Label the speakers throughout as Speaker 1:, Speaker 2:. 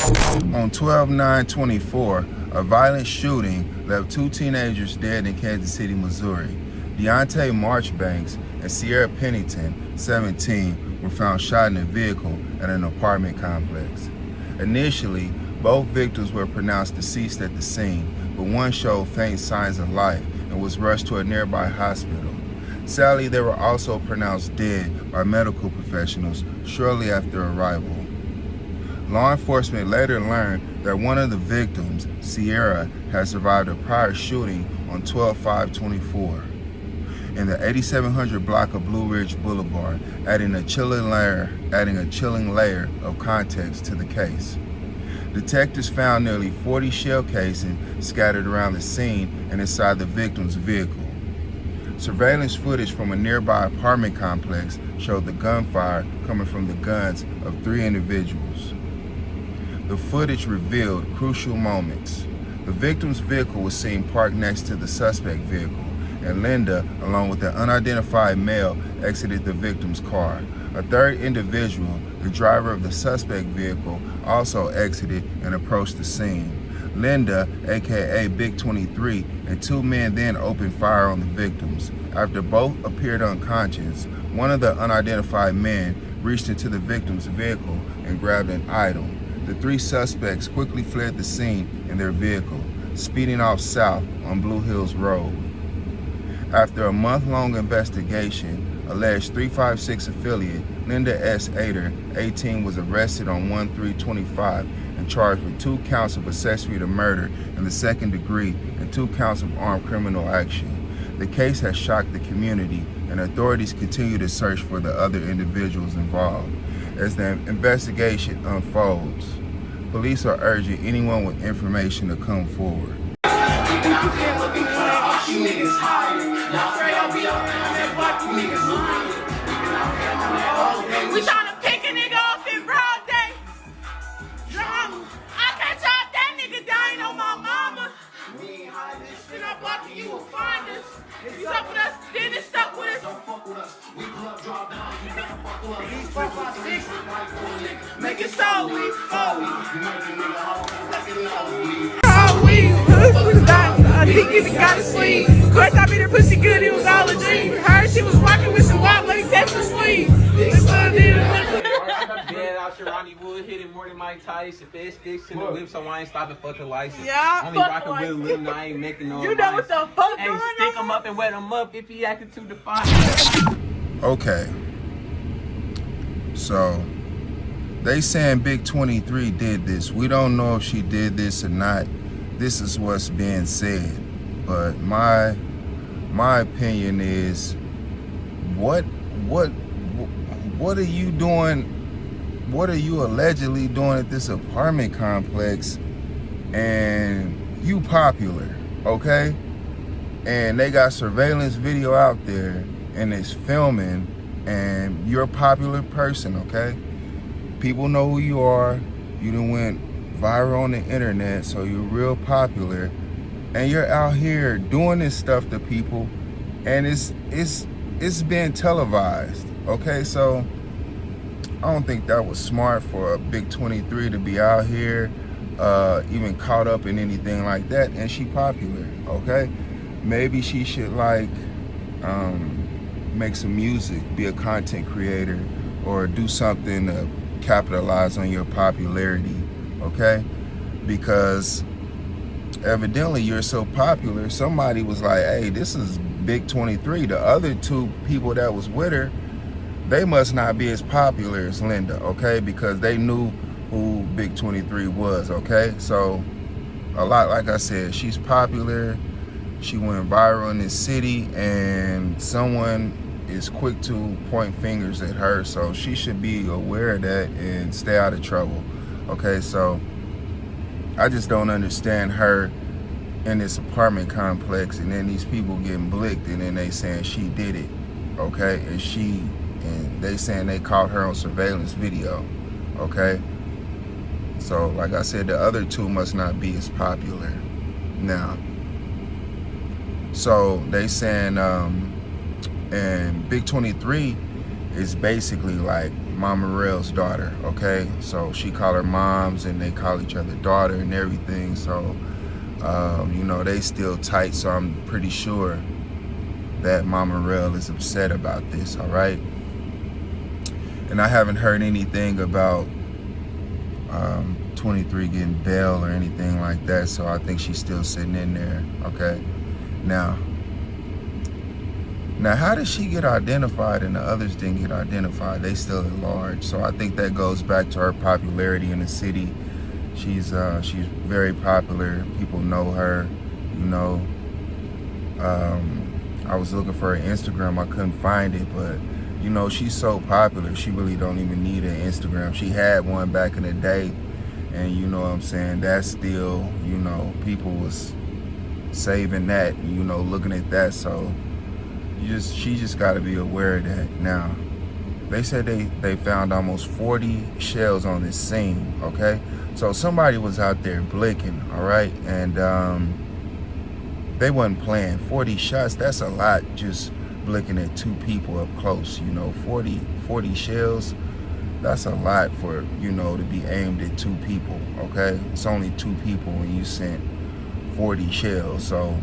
Speaker 1: On 12/9/24, a violent shooting left 2 teenagers dead in Kansas City, Missouri. Deontay Marchbanks and Sierra Pennington, 17, were found shot in a vehicle at an apartment complex. Initially, both victims were pronounced deceased at the scene, but one showed faint signs of life and was rushed to a nearby hospital. Sadly, they were also pronounced dead by medical professionals shortly after arrival. Law enforcement later learned that one of the victims, Sierra, had survived a prior shooting on 12/5/24 in the 8700 block of Blue Ridge Boulevard, adding a chilling layer of context to the case. Detectives found nearly 40 shell casings scattered around the scene and inside the victim's vehicle. Surveillance footage from a nearby apartment complex showed the gunfire coming from the guns of 3 individuals. The footage revealed crucial moments. The victim's vehicle was seen parked next to the suspect vehicle, and Linda, along with an unidentified male, exited the victim's car. A third individual, the driver of the suspect vehicle, also exited and approached the scene. Linda, aka Big 23, and 2 men then opened fire on the victims. After both appeared unconscious, one of the unidentified men reached into the victim's vehicle and grabbed an item. The 3 suspects quickly fled the scene in their vehicle, speeding off south on Blue Hills Road. After a month-long investigation, alleged 356 affiliate Linda Ater, 18, was arrested on 1/3/25 and charged with 2 counts of accessory to murder in the 2nd degree and 2 counts of armed criminal action. The case has shocked the community, and authorities continue to search for the other individuals involved. As the investigation unfolds, police are urging anyone with information to come forward.
Speaker 2: We trying to pick a nigga off in broad day. Drama. I catch off that nigga dying on my mama. We ain't hide this shit up after you will find us. If you stuck with us, then it's stuck with us. Don't fuck with us. We club drop down. You better fuck with us. He's 456. Make it so we fall. He even got a sleeve. Of course, I made her pussy good, it was all a dream. Her, she was walking with some wild money, that's her sleeve.
Speaker 3: Dead out here, Ronnie Wood hitting more than Mike Tyson. Fed sticks in the whip, so I ain't stopping fucking license.
Speaker 2: Yeah,
Speaker 3: only rocking with Lil, I ain't making no.
Speaker 2: You know what the fuck
Speaker 3: Hey,
Speaker 2: going
Speaker 3: stick
Speaker 2: on?
Speaker 3: him up and wet him up if he acting too defiant.
Speaker 1: Okay, so they saying Big 23 did this. We don't know if she did this or not. This is what's being said, but my opinion is, what are you doing? What are you allegedly doing at this apartment complex? And you popular, okay? And they got surveillance video out there, and it's filming, and you're a popular person, okay? People know who you are. You done went viral on the internet, so you're real popular, and you're out here doing this stuff to people, and it's being televised, okay? So I don't think that was smart for a Big 23 to be out here even caught up in anything like that, and she popular, okay? Maybe she should like make some music, be a content creator, or do something to capitalize on your popularity, okay? Because evidently you're so popular, somebody was like, hey, this is Big 23. The other 2 people that was with her, they must not be as popular as Linda, okay? Because they knew who Big 23 was, okay? So a lot, like I said, she's popular. She went viral in this city, and someone is quick to point fingers at her, so she should be aware of that and stay out of trouble, okay? So I just don't understand her in this apartment complex, and then these people getting blicked, and then they saying she did it, okay? And they saying they caught her on surveillance video, okay? So like I said, the other 2 must not be as popular now. So they saying and Big 23 is basically like Mama Rel's daughter, okay? So she call her moms and they call each other daughter and everything. So, you know, they still tight. So I'm pretty sure that Mama Rel is upset about this, all right? And I haven't heard anything about 23 getting bail or anything like that. So I think she's still sitting in there, okay? Now, how did she get identified and the others didn't get identified? They still at large. So I think that goes back to her popularity in the city. She's very popular. People know her, you know. I was looking for her Instagram. I couldn't find it, but you know, she's so popular. She really don't even need an Instagram. She had one back in the day, and you know what I'm saying, that's still, you know, people was saving that, you know, looking at that. So she just got to be aware of that. Now, they said they found almost 40 shells on this scene, okay? So somebody was out there blicking, all right? And they wasn't playing. 40 shots, that's a lot, just blicking at 2 people up close, you know. 40 shells, that's a lot for, you know, to be aimed at 2 people, okay? It's only 2 people when you sent 40 shells. So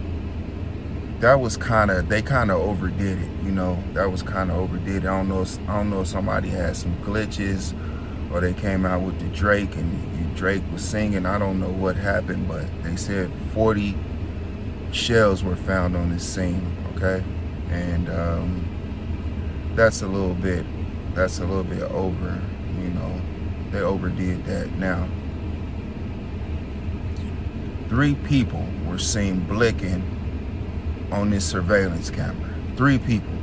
Speaker 1: that was they kind of overdid it, you know. That was kind of overdid it. I don't know if somebody had some glitches or they came out with the Drake and Drake was singing. I don't know what happened, but they said 40 shells were found on this scene, okay? And that's a little bit over, you know. They overdid that. Now, 3 people were seen blicking on this surveillance camera. 3 people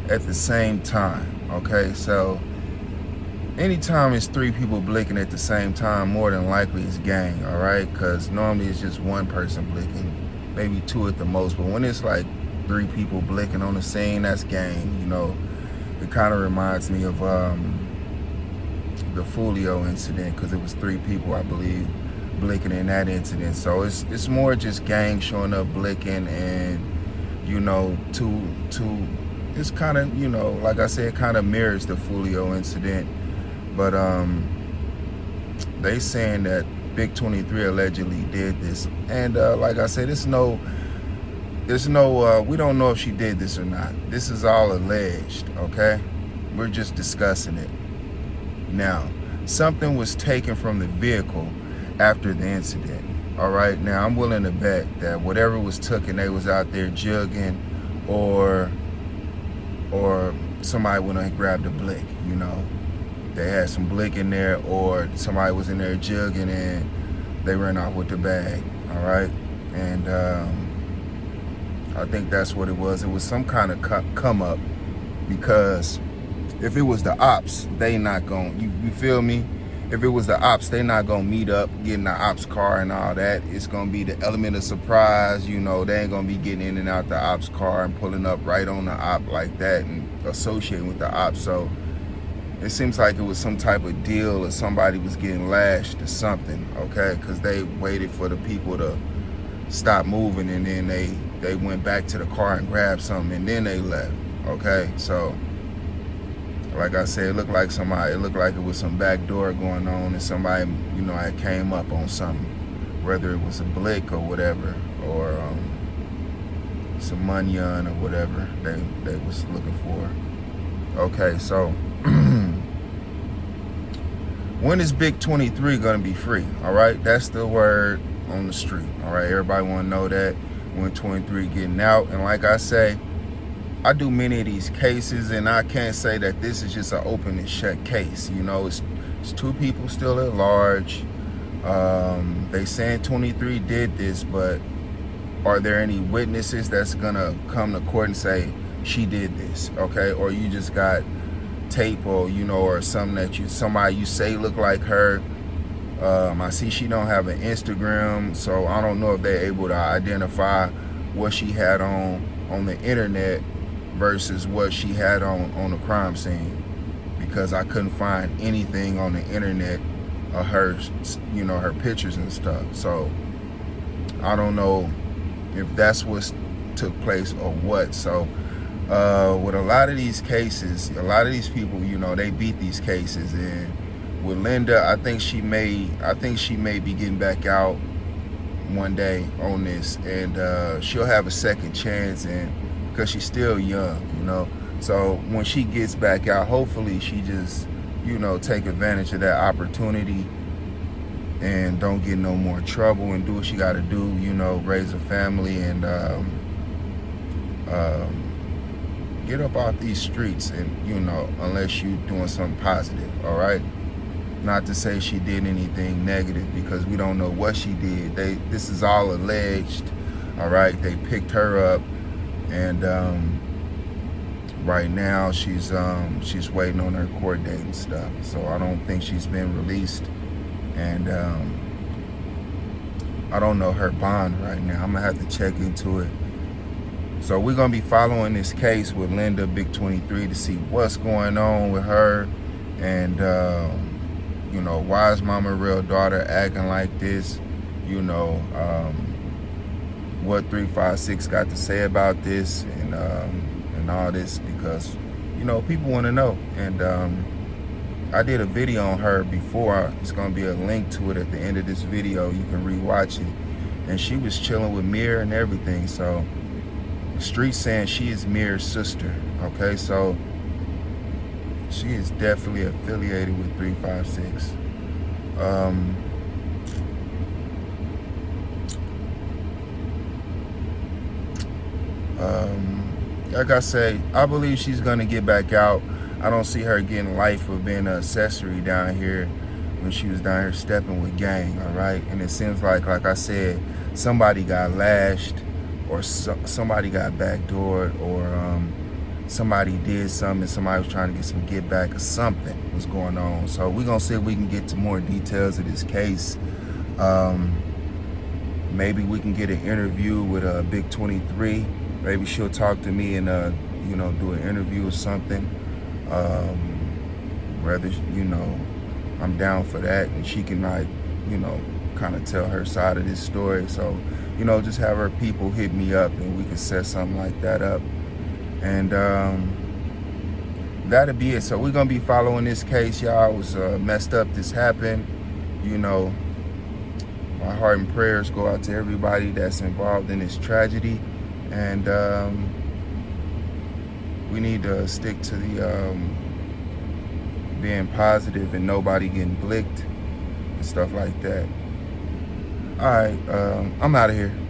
Speaker 1: at the same time, okay? So anytime it's 3 people blicking at the same time, more than likely it's gang, all right? Because normally it's just 1 person blicking, maybe 2 at the most. But when it's like 3 people blicking on the scene, that's gang, you know. It kind of reminds me of the Fulio incident, because it was 3 people, I believe, blicking in that incident. So it's more just gang showing up blicking, and you know, it's kind of, you know, like I said, kind of mirrors the Fulio incident. But they saying that Big 23 allegedly did this, and like I said, there's no we don't know if she did this or not. This is all alleged, okay? We're just discussing it. Now, something was taken from the vehicle after the incident, all right? Now, I'm willing to bet that whatever was taken, they was out there jugging, or somebody went and grabbed a blick, you know? They had some blick in there, or somebody was in there jugging and they ran off with the bag, all right? And I think that's what it was. It was some kind of come up, because if it was the Opps, they not going, you feel me? If it was the Opps, they not gonna meet up, getting the Opps car and all that. It's gonna be the element of surprise, you know. They ain't gonna be getting in and out the Opps car and pulling up right on the Opp like that and associating with the Opps. So it seems like it was some type of deal, or somebody was getting lashed or something, okay? Because they waited for the people to stop moving, and then they went back to the car and grabbed something, and then they left, okay? So like I said, it looked like it was some back door going on, and somebody, you know, had came up on something, whether it was a blick or whatever, or some money or whatever they was looking for. Okay, so when is Big 23 gonna be free? All right, that's the word on the street. All right, everybody want to know that when 23 getting out. And like I say, I do many of these cases, and I can't say that this is just an open and shut case. You know, it's 2 people still at large. They saying 23 did this, but are there any witnesses that's gonna come to court and say she did this? Okay, or you just got tape, or you know, or something that somebody you say look like her. I see she don't have an Instagram, so I don't know if they're able to identify what she had on the internet versus what she had on the crime scene, because I couldn't find anything on the internet of her, you know, her pictures and stuff. So I don't know if that's what took place or what. So with a lot of these cases, a lot of these people, you know, they beat these cases. And with Linda, I think she may be getting back out one day on this, and she'll have a second chance, and because she's still young, you know. So when she gets back out, hopefully she just, you know, take advantage of that opportunity and don't get no more trouble and do what she got to do, you know, raise a family and get up off these streets, and, you know, unless you doing something positive, all right? Not to say she did anything negative, because we don't know what she did. This is all alleged, all right? They picked her up, and right now she's waiting on her court date and stuff. So I don't think she's been released, and I don't know her bond right now. I'm gonna have to check into it. So we're gonna be following this case with Linda Big 23 to see what's going on with her, and you know, why is mama real daughter acting like this? You know, what 356 got to say about this, and all this, because, you know, people want to know. And I did a video on her before. It's gonna be a link to it at the end of this video. You can rewatch it. And she was chilling with Mir and everything. So the street's saying she is Mir's sister. Okay, so she is definitely affiliated with 356. Like I say, I believe she's gonna get back out. I don't see her getting life for being an accessory down here when she was down here stepping with gang, all right? And it seems like I said, somebody got lashed, or somebody got backdoored, or somebody did something, and somebody was trying to get some get back, or something was going on. So we're gonna see if we can get to more details of this case. Maybe we can get an interview with Big 23. Maybe she'll talk to me and you know, do an interview or something. Whether, you know, I'm down for that, and she can, like, you know, kind of tell her side of this story. So, you know, just have her people hit me up, and we can set something like that up. And that'll be it. So we're gonna be following this case, y'all. It was messed up this happened. You know, my heart and prayers go out to everybody that's involved in this tragedy. And we need to stick to the being positive and nobody getting blicked and stuff like that. All right, I'm out of here.